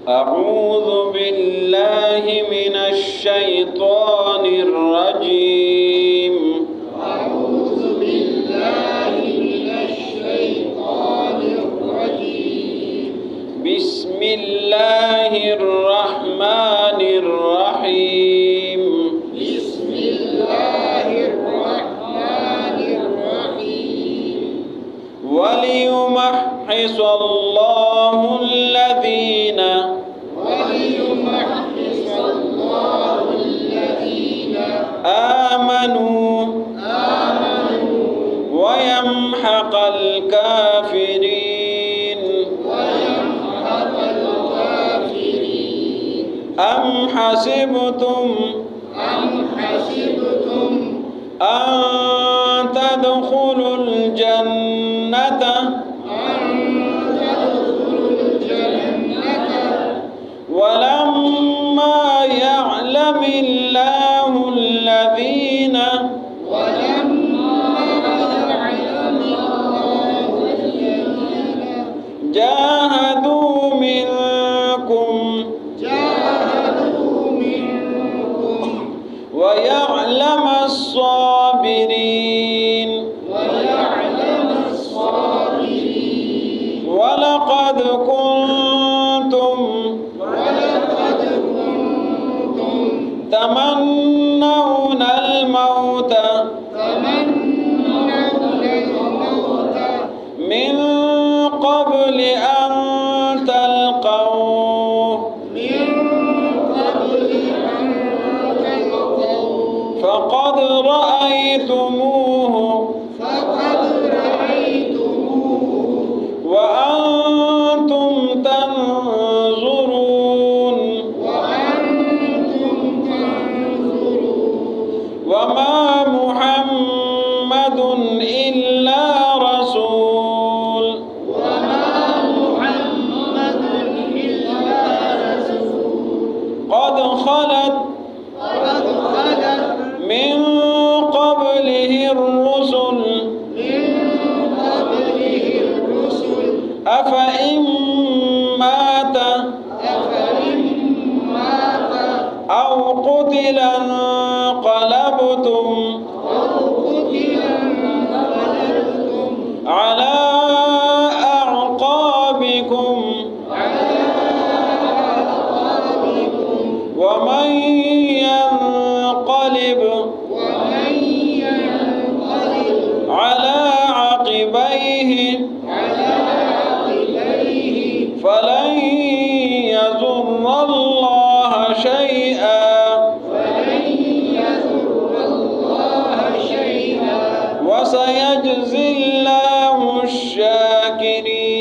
أعوذ بالله من الشيطان الرجيم. أعوذ بالله من الشيطان الرجيم. بسم الله الرحمن الرحيم. بسم الله الرحمن الرحيم. وليمحص الله الذين آمنوا ويمحق الكافرين. أم حسبتم أن تدخلوا الجنة ولما يعلم الله الذين جاهدوا منكم ويعلم الصابرين. ولقد كنتم تمنون الموت من قبل أن تلقوه فقد رأيتموه وأنتم تنظرون. وما محمد إلا رسول قد خلت من قبله الرسل أفإن مات أو قتل انقلبتم على أعقابكم. ومن ينقلب على عقبيه فلن يضر الله شيئا وسيجزي الله الشاكرين.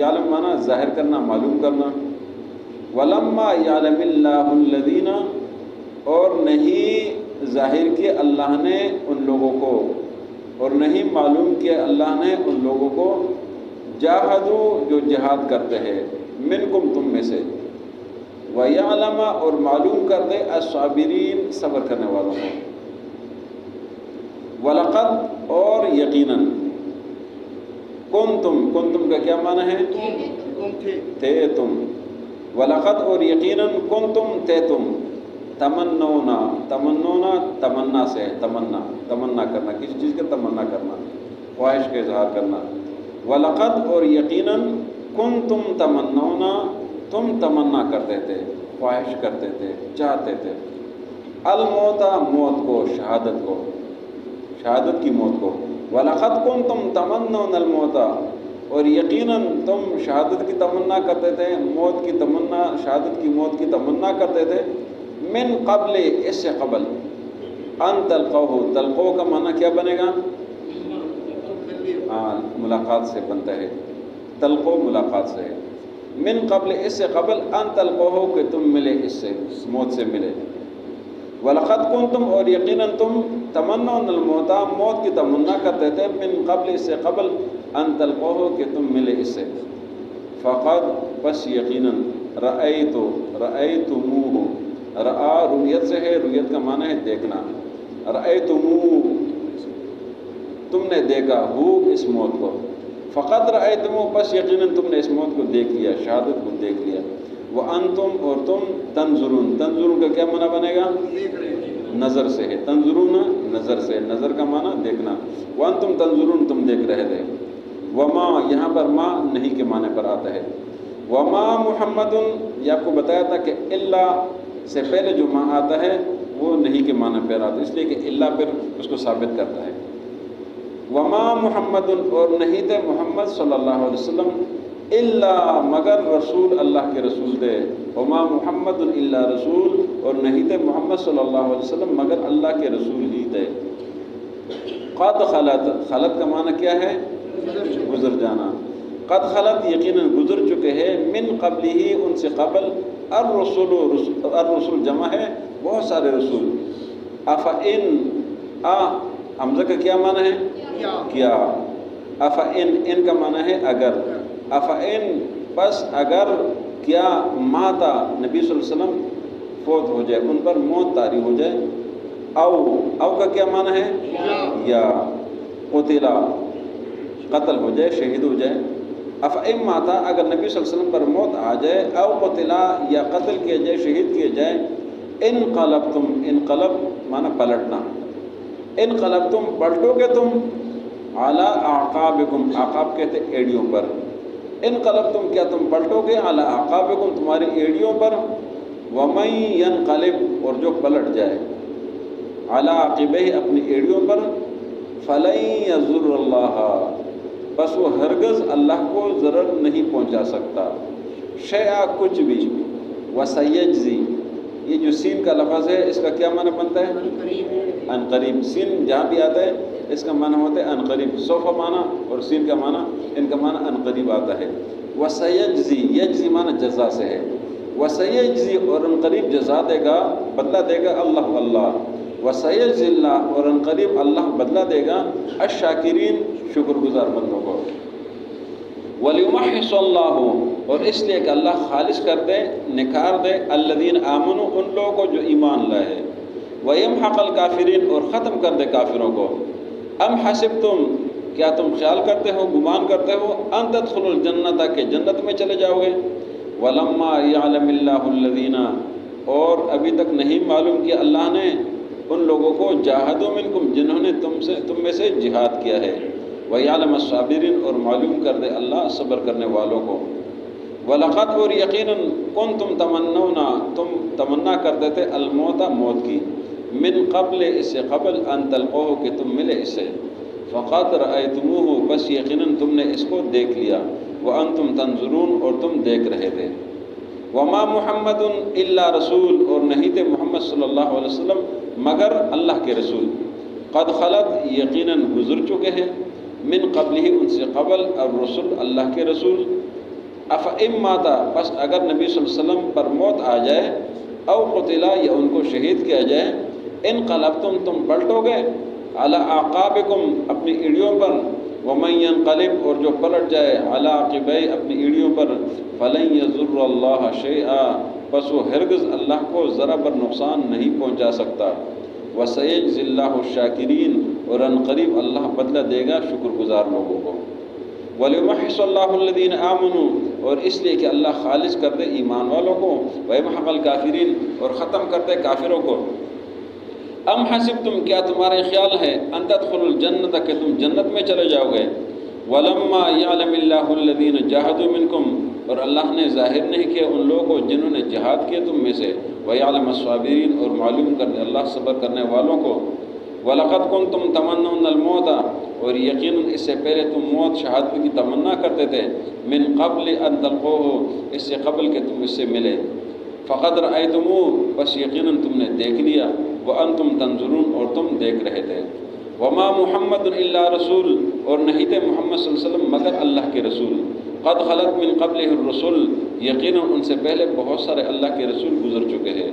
یعلم مانا ظاہر کرنا، معلوم کرنا. ولما یعلم اللہ الذین، اور نہیں ظاہر کیا اللہ نے ان لوگوں کو، اور نہیں معلوم کیا اللہ نے ان لوگوں کو، جاہدوا جو جہاد کرتے ہیں، منکم تم میں سے، ویعلم اور معلوم کر دے الصابرین صبر کرنے والوں کو. وَلَقَدْ اور یقیناً، کنتم کا کیا معنی ہے؟ تم تھے تم. وَلَقَدْ اور یقیناً کنتم تھے تم، تمنونا تمنا سے، تمنا کرنا، کسی چیز کا تمنا کرنا، خواہش کا اظہار کرنا. وَلَقَدْ اور یقیناً کنتم تمنونا، تم تمنا کرتے تھے، خواہش کرتے تھے، چاہتے تھے، الموت موت کو، شہادت کی موت کو. وَلَقَدْ كُنْتُمْ تَمَنَّوْنَ الْمَوْتَ اور یقیناً تم شہادت کی تمنا کرتے تھے، موت کی تمنا، شہادت کی موت کی تمنا کرتے تھے، من قبل اس سے قبل، ان تلقوہ، تلقوہ کا معنی کیا بنے گا؟ ملاقات سے بنتا ہے، تلقو ملاقات سے ہے. من قبل اس سے قبل، ان تلقوہ کہ تم ملے اس سے، موت سے ملے. وَلَقَدْ كُنْتُمْ اور یقیناً تم تمنون الموت موت کی تمنا کرتے تھے، من قبل اس سے قبل، ان تلقوہ کہ تم ملے اس سے. فقد بس یقیناً، رأیتموہ، رآ رؤیت سے ہے، رؤیت کا معنی ہے دیکھنا. رأیتموہ تم نے دیکھا، ہو اس موت کو. فقد رأیتموہ بس یقیناً تم نے اس موت کو دیکھ لیا، شہادت کو دیکھ لیا. وَأَنْتُمْ اور تم تنظرون، تنظرون کا کیا معنی بنے گا؟ نظر سے ہے، تنظرون نظر سے، نظر کا معنی دیکھنا. وَأَنْتُمْ تنظرون تم دیکھ رہے تھے. وما یہاں پر ما نہیں کے معنی پر آتا ہے. وما محمد، یہ آپ کو بتایا تھا کہ اللہ سے پہلے جو ما آتا ہے وہ نہیں کے معنی پر آتا ہے، اس لیے کہ اللہ پھر اس کو ثابت کرتا ہے. وما محمد اور نہیں تھے محمد صلی اللہ علیہ وسلم، اللہ مگر رسول، اللہ کے رسول تھے. وما محمد الا رسول اور نہیں تھے محمد صلی اللہ علیہ وسلم مگر اللہ کے رسول ہی تھے. قد خلت کا معنی کیا ہے؟ گزر جانا. قد خلت یقیناً گزر چکے ہیں، من قبل ہی ان سے قبل، الرسول جمع ہے بہت سارے رسول. افإن حمزہ کا کیا معنی ہے؟ کیا. افإن ان کا معنی ہے اگر. افإن پس اگر کیا ماتا نبی صلی اللہ علیہ وسلم فوت ہو جائے، ان پر موت طاری ہو جائے. او کا کیا معنی ہے؟ یا. قتلا قتل ہو جائے، شہید ہو جائے. افإن ماتا اگر نبی صلی اللہ علیہ وسلم پر موت آ جائے، او قتلا یا قتل کیا جائے، شہید کیا جائے. انقلبتم، انقلب معنی پلٹنا. انقلبتم پلٹو گے تم، علی اعقابکم، اعقاب کہتے ایڑیوں پر. انقلبتم کیا تم پلٹو گے، علی اعقابکم تمہاری ایڑیوں پر. ومن ینقلب اور جو پلٹ جائے، علی عقبہ اپنی ایڑیوں پر، فلن یضر اللہ بس وہ ہرگز اللہ کو ضرر نہیں پہنچا سکتا، شیئا کچھ بھی. وسیجزی یہ جو سین کا لفظ ہے اس کا کیا معنی بنتا ہے؟ ان قریب. سین جہاں بھی آتا ہے اس کا معنی ہوتا ہے ان قریب، سوف معنی اور سین کا معنی، ان کا معنی ان قریب آتا ہے. وسیجزی، یجزی معنی جزا سے ہے. وسیجزی اور ان قریب جزا دے گا، بدلہ دے گا اللہ. وسیجزی اللہ اور ان قریب اللہ بدلہ دے گا الشاکرین شکر گزار بندوں کو. وَلِيُمَحِّصَ اللَّهُ اور اس لیے کہ اللہ خالص کر دے، نکھار دے، الذین آمنوا ان لوگوں کو جو ایمان لائے، وَيَمْحَقَ الْكَافِرِينَ اور ختم کر دے کافروں کو. ام حسبتم کیا تم خیال کرتے ہو، گمان کرتے ہو، ان تدخلوا الجنت کہ جنت میں چلے جاؤ گے. وَلَمَّا يَعْلَمِ اللَّهُ الَّذِينَ اور ابھی تک نہیں معلوم کیا اللہ نے ان لوگوں کو، جاہدوا منکم جنہوں نے تم میں سے جہاد کیا ہے. وَيَعْلَمَ الصَّابِرِينَ اور معلوم کر دے اللہ صبر کرنے والوں کو. وَلَقَدْ اور یقیناً کنتم تمنون تم تمنا کرتے تھے، الموت موت کی، من قبل اس سے قبل، ان تلقوہ کہ تم ملے اس سے. فقد رأیتموہ بس یقیناً تم نے اس کو دیکھ لیا. وانتم تنظرون اور تم دیکھ رہے تھے. وما محمد الا رسول اور نہیں تھے محمد صلی اللہ علیہ وسلم مگر اللہ کے رسول. قد خلت یقیناً گزر چکے ہیں، من قبل ہی ان سے قبل، الرسل اللہ کے رسول. افئم ماتا، بس اگر نبی صلی اللہ علیہ وسلم پر موت آ جائے، او قتلا یا ان کو شہید کیا جائے، انقلبتم تم پلٹو گے، علی اعقابکم اپنی ایڑیوں پر، ومن ینقلب اور جو پلٹ جائے، علی عقبیہ اپنی ایڑیوں پر، فلن یضر اللہ شیئا بس وہ ہرگز اللہ کو ذرا بر نقصان نہیں پہنچا سکتا، وسیجزی اللہ الشاکرین اور ان قریب اللہ بدلہ دے گا شکر گزار لوگوں کو، وَلِيُمَحِّصَ اللَّهُ الَّذِينَ آمَنُوا اور اس لیے کہ اللہ خالص کر دے ایمان والوں کو، وَيَمْحَقَ الْكَافِرِينَ اور ختم کر دے کافروں کو۔ ام حسبتم کیا تمہارے خیال ہے، ان تدخلوا الجنت کہ تم جنت میں چلے جاؤ گے، وَلَمَّا يَعْلَمِ اللَّهُ الَّذِينَ جَاهَدُوا مِنْكُمْ اور اللہ نے ظاہر نہیں کیا ان لوگوں کو جنہوں نے جہاد کیا تم میں سے، وَيَعْلَمَ الصَّابِرِينَ اور معلوم کر دے اللہ صبر کرنے والوں کو، وَلَقَدْ كُنْتُمْ تَمَنُّونَ الْمَوْتَ اور یقیناً اس سے پہلے تم موت شہادت کی تمنا کرتے تھے، من قبل ان تلقوہ اس سے قبل کہ تم اس سے ملے، فقد رأیتموہ بس یقیناً تم نے دیکھ لیا، وانتم تنظرون اور تم دیکھ رہے تھے، وما محمد الا رسول اور نہیں تھے محمد صلی اللہ علیہ وسلم مگر اللہ کے رسول، قد خلت من قبلہ الرسل یقیناً ان سے پہلے بہت سارے اللہ کے رسول گزر چکے ہیں،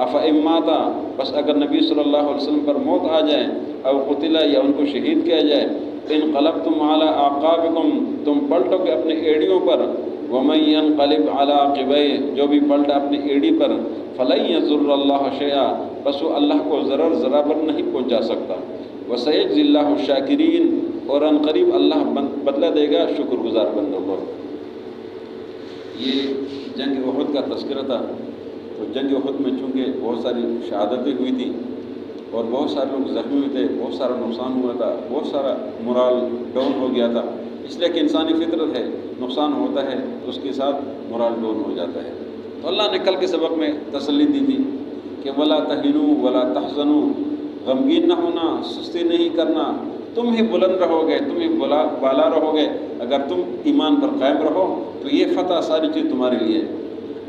افئم ماتا بس اگر نبی صلی اللہ علیہ وسلم پر موت آ جائے، او قتلا یا ان کو شہید کیا جائے، انقلبتم علی اعقابکم تم پلٹو گے اپنے ایڑیوں پر، ومن ینقلب علی عقبیہ جو بھی پلٹا اپنی ایڑی پر، فلن یضر اللہ شیئا بس وہ اللہ کو ضرر ذرا بر نہیں پہنچا سکتا، وسیجزی اللہ الشاکرین اور ان قریب اللہ بدلہ دے گا شکر گزار بندوں کو۔ یہ جنگ احد کا تذکرہ تھا۔ تو جنگ احد میں چونکہ بہت ساری شہادتیں ہوئی تھیں اور بہت سارے لوگ زخمی ہوئے تھے، بہت سارا نقصان ہوا تھا، بہت سارا مورال ڈاؤن ہو گیا تھا، اس لیے کہ انسانی فطرت ہے، نقصان ہوتا ہے تو اس کے ساتھ مورال ڈاؤن ہو جاتا ہے۔ تو اللہ نے کل کے سبق میں تسلی دی تھی کہ ولا تہنوا ولا تحزنوا غمگین نہ ہونا، سستی نہیں کرنا، تم ہی بلند رہو گے، تم ہی بالا رہو گے، اگر تم ایمان پر قائم رہو تو یہ فتح ساری چیز تمہارے لیے۔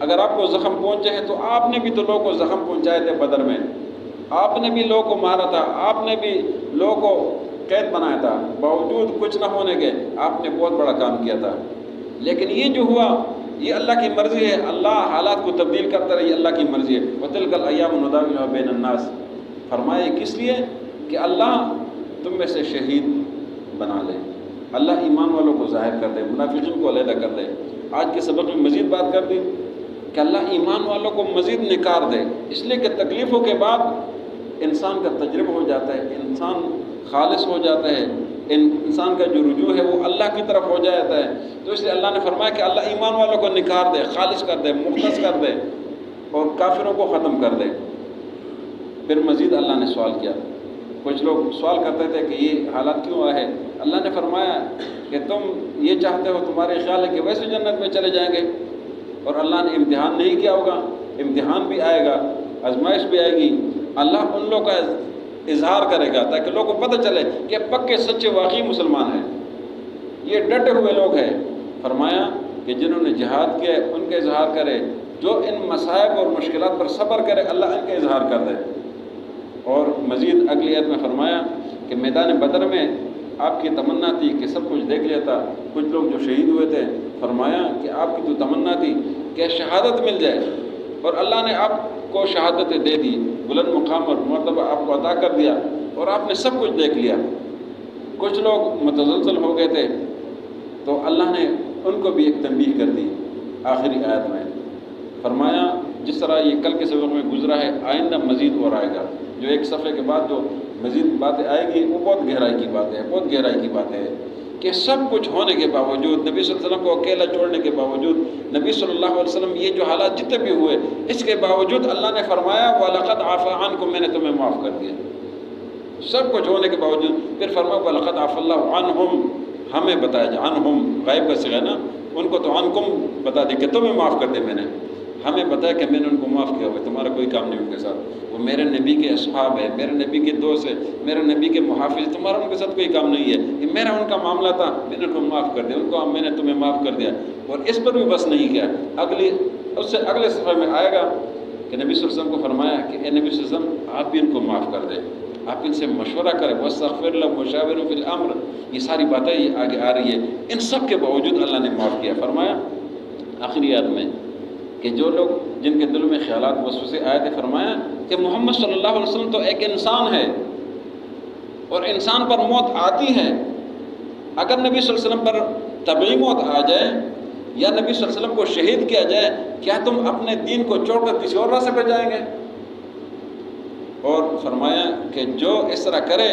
اگر آپ کو زخم پہنچے ہیں تو آپ نے بھی تو لوگوں کو زخم پہنچائے تھے بدر میں، آپ نے بھی لوگوں کو مارا تھا، آپ نے بھی لوگوں کو قید بنایا تھا، باوجود کچھ نہ ہونے کے آپ نے بہت بڑا کام کیا تھا، لیکن یہ جو ہوا یہ اللہ کی مرضی ہے، اللہ حالات کو تبدیل کرتا رہے، یہ اللہ کی مرضی ہے۔ وَتِلْكَ الْأَيَّامُ نُدَاوِلُهَا بَيْنَ النَّاسِ فرمایا کس لیے کہ اللہ تم میں سے شہید بنا لے، اللہ ایمان والوں کو ظاہر کر دے، منافقین کو علیحدہ کر دے۔ آج کے سبق میں مزید بات کر دی کہ اللہ ایمان والوں کو مزید نکار دے، اس لیے کہ تکلیفوں کے بعد انسان کا تجربہ ہو جاتا ہے، انسان خالص ہو جاتا ہے، انسان کا جو رجوع ہے وہ اللہ کی طرف ہو جاتا ہے۔ تو اس لیے اللہ نے فرمایا کہ اللہ ایمان والوں کو نکار دے، خالص کر دے، مختص کر دے اور کافروں کو ختم کر دے۔ پھر مزید اللہ نے سوال کیا، کچھ لوگ سوال کرتے تھے کہ یہ حالات کیوں آئے ہیں؟ اللہ نے فرمایا کہ تم یہ چاہتے ہو، تمہارے خیال ہے کہ ویسے جنت میں چلے جائیں گے، اور اللہ نے امتحان نہیں کیا ہوگا، امتحان بھی آئے گا، آزمائش بھی آئے گی، اللہ ان لوگوں کا اظہار کرے گا تاکہ لوگوں کو پتہ چلے کہ پکے سچے واقعی مسلمان ہیں، یہ ڈٹے ہوئے لوگ ہیں۔ فرمایا کہ جنہوں نے جہاد کیا ان کا اظہار کرے، جو ان مصائب اور مشکلات پر صبر کرے اللہ ان کا اظہار کر دے۔ اور مزید اگلی آیت میں فرمایا کہ میدان بدر میں آپ کی تمنا تھی کہ سب کچھ دیکھ لیا تھا، کچھ لوگ جو شہید ہوئے تھے، فرمایا کہ آپ کی تو تمنا تھی کہ شہادت مل جائے، اور اللہ نے آپ کو شہادتیں دے دی، بلند مقام اور مرتبہ آپ کو عطا کر دیا، اور آپ نے سب کچھ دیکھ لیا۔ کچھ لوگ متزلزل ہو گئے تھے تو اللہ نے ان کو بھی ایک تنبیہ کر دی آخری آیت میں، فرمایا جس طرح یہ کل کے سبق میں گزرا ہے آئندہ مزید اور آئے گا، جو ایک صفحے کے بعد جو مزید باتیں آئے گی وہ بہت گہرائی کی بات ہے، بہت گہرائی کی بات ہے کہ سب کچھ ہونے کے باوجود، نبی صلی اللہ علیہ وسلم کو اکیلا چھوڑنے کے باوجود، نبی صلی اللہ علیہ وسلم یہ جو حالات جتنے بھی ہوئے اس کے باوجود اللہ نے فرمایا وَلَقَدْ عَفَا عَنْكُمْ میں نے تمہیں معاف کر دیا، سب کچھ ہونے کے باوجود۔ پھر فرمایا وَلَقَدْ عَفَا اللَّهُ عَنْهُمْ ہمیں بتایا جائے، عنہم غائب کا صیغہ نا، ان کو تو عنکم بتا دی کہ تمہیں معاف کر دے میں نے، ہمیں بتایا کہ میں نے ان کو معاف کیا ہوا، تمہارا کوئی کام نہیں ان کے ساتھ، وہ میرے نبی کے اصحاب ہے، میرے نبی کے دوست ہے، میرے نبی کے محافظ، تمہارا ان کے ساتھ کوئی کام نہیں ہے، یہ میرا ان کا معاملہ تھا، میں نے ان کو معاف کر دیا، ان کو میں نے تمہیں معاف کر دیا۔ اور اس پر بھی بس نہیں کیا، اس سے اگلے صفحے میں آئے گا کہ نبی صلی اللہ علیہ وسلم کو فرمایا کہ اے نبی صلی اللہ علیہ وسلم آپ بھی ان کو معاف کر دیں، آپ ان سے مشورہ کریں، وَاسْتَغْفِرْ لَهُمْ وَشَاوِرْهُمْ فِي الْأَمْرِ، یہ ساری باتیں یہ آگے آ رہی ہے، ان سب کے باوجود اللہ نے معاف کیا۔ فرمایا آخری آیت میں کہ جو لوگ جن کے دلوں میں خیالات وسوسے آئے تھے، فرمایا کہ محمد صلی اللہ علیہ وسلم تو ایک انسان ہے اور انسان پر موت آتی ہے، اگر نبی صلی اللہ علیہ وسلم پر طبعی موت آ جائے یا نبی صلی اللہ علیہ وسلم کو شہید کیا جائے، کیا تم اپنے دین کو چھوڑ کر کسی اور راستے پہ جائیں گے؟ اور فرمایا کہ جو اس طرح کرے،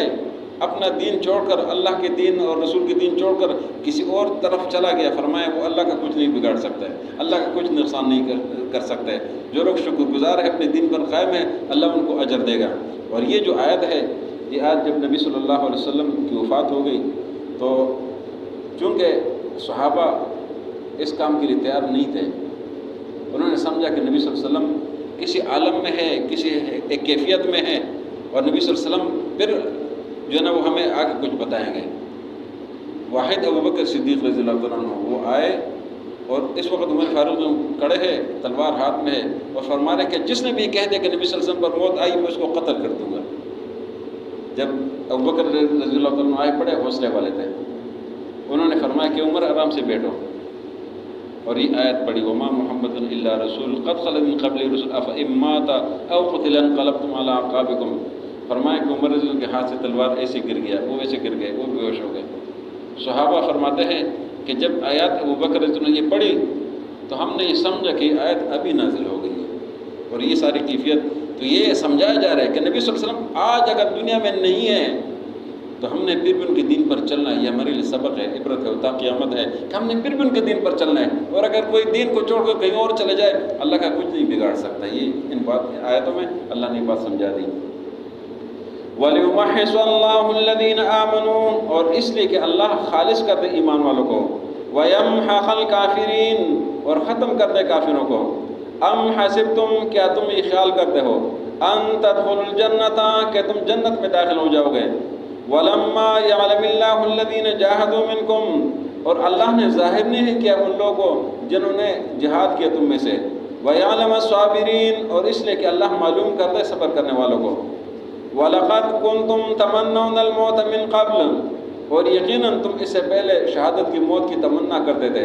اپنا دین چھوڑ کر، اللہ کے دین اور رسول کے دین چھوڑ کر کسی اور طرف چلا گیا، فرمایا وہ اللہ کا کچھ نہیں بگاڑ سکتا ہے، اللہ کا کچھ نقصان نہیں کر سکتا ہے۔ جو لوگ شکر گزار ہے، اپنے دین پر قائم ہے، اللہ ان کو اجر دے گا۔ اور یہ جو آیت ہے، یہ آیت جب نبی صلی اللہ علیہ وسلم کی وفات ہو گئی تو چونکہ صحابہ اس کام کے لیے تیار نہیں تھے، انہوں نے سمجھا کہ نبی صلی اللہ علیہ وسلم کسی عالم میں ہے، کسی ایک کیفیت میں ہے، اور نبی صلی اللہ علیہ وسلم پھر جو ہے نا وہ ہمیں آگے کچھ بتائیں گے۔ واحد ابوبکر صدیق رضی اللہ تعالیٰ عنہ وہ آئے، اور اس وقت عمر فاروق کھڑے ہیں، تلوار ہاتھ میں ہے، اور فرما رہے کہ جس نے بھی کہہ دیا کہ نبی صلی اللہ علیہ وسلم پر موت آئی، میں اس کو قتل کر دوں گا۔ جب ابوبکر رضی اللہ تعالیٰ عنہ آئے، بڑے حوصلے والے تھے، انہوں نے فرمایا کہ عمر آرام سے بیٹھو، اور یہ آیت پڑھی، وما محمد الا رسول قد خلت من قبلہ الرسل افإن مات او قتل انقلبتم علی اعقابکم۔ فرمایا کہ عمر رضی اللہ کے ہاتھ سے تلوار ایسے گر گیا، وہ ویسے گر گئے، وہ بے ہوش ہو گئے۔ صحابہ فرماتے ہیں کہ جب آیات ابوبکر رضی اللہ نے یہ پڑھی تو ہم نے یہ سمجھا کہ آیت ابھی نازل ہو گئی ہے، اور یہ ساری کیفیت تو یہ سمجھایا جا رہا ہے کہ نبی صلی اللہ علیہ وسلم آج اگر دنیا میں نہیں ہے تو ہم نے پھر بھی ان کے دین پر چلنا ہے۔ یہ ہمارے لیے سبق ہے، عبرت ہے، تا قیامت ہے کہ ہم نے پھر بھی ان کے دین پر چلنا ہے، اور اگر کوئی دین کو چھوڑ کر کہیں اور چلے جائے، اللہ کا کچھ نہیں بگاڑ سکتا۔ یہ ان آیتوں میں اللہ نے بات سمجھا دی۔ وَلِيُمَحِّصَ اللَّهُ الَّذِينَ آمَنُوا، اور اس لیے کہ اللہ خالص کر دے ایمان والوں کو، وَيَمْحَقَ الْكَافِرِينَ، اور ختم کر دے کافروں کو۔ ام حسبتم، کیا تم یہ خیال کرتے ہو، ان تدخلوا الجنة، کہ تم جنت میں داخل ہو جاؤ گے، وَلَمَّا يَعْلَمِ اللَّهُ الَّذِينَ جَاهَدُوا مِنْكُمْ، اور اللہ نے ظاہر نہیں کیا ان لوگوں کو جنہوں نے جہاد کیا تم میں سے، وَيَعْلَمَ الصَّابِرِينَ، اور اس لیے کہ اللہ معلوم کر دے صبر کرنے والوں کو۔ وَلَقَدْ كُنْتُمْ تَمَنَّوْنَ الْمَوْتَ مِنْ قَبْلِ، اور یقیناً تم اس سے پہلے شہادت کی موت کی تمنا کرتے تھے،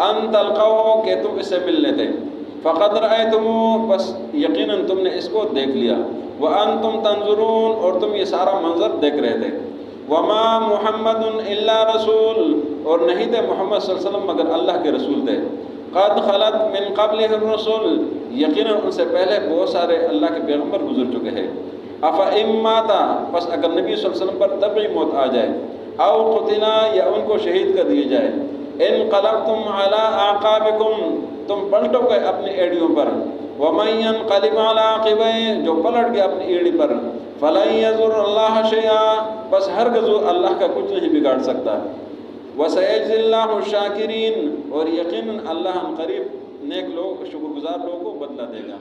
ان تلقوا، کہ تم اس سے ملنے تھے، فقد رأیتموہ، بس یقیناً تم نے اس کو دیکھ لیا، وَأَنْتُمْ تَنْظُرُونَ، اور تم یہ سارا منظر دیکھ رہے تھے۔ وَمَا مُحَمَّدٌ إِلَّا رَسُولٌ، اور نہیں تھے محمد صلی اللہ علیہ وسلم مگر اللہ کے رسول تھے، قد خلت من قبلہ الرسل، یقیناً ان سے پہلے بہت سارے اللہ کے پیغمبر گزر چکے ہیں۔ افإن مات، پس اگر نبی صلی اللہ علیہ وسلم پر طبعی موت آ جائے، او قتلا، یا ان کو شہید کر دیا جائے، انقلبتم علی اعقابکم، تم پلٹو گئے اپنی ایڑیوں پر، ومن ينقلب علی عقبیہ، جو پلٹ گیا اپنی ایڑی پر، فلن یضر اللہ شیئا، بس ہرگز اللہ کا کچھ نہیں بگاڑ سکتا، وسیجزی اللہ الشاکرین، اور یقیناً اللہ قریب نیک لوگ، شکر گزار لوگوں کو بدلہ دے گا۔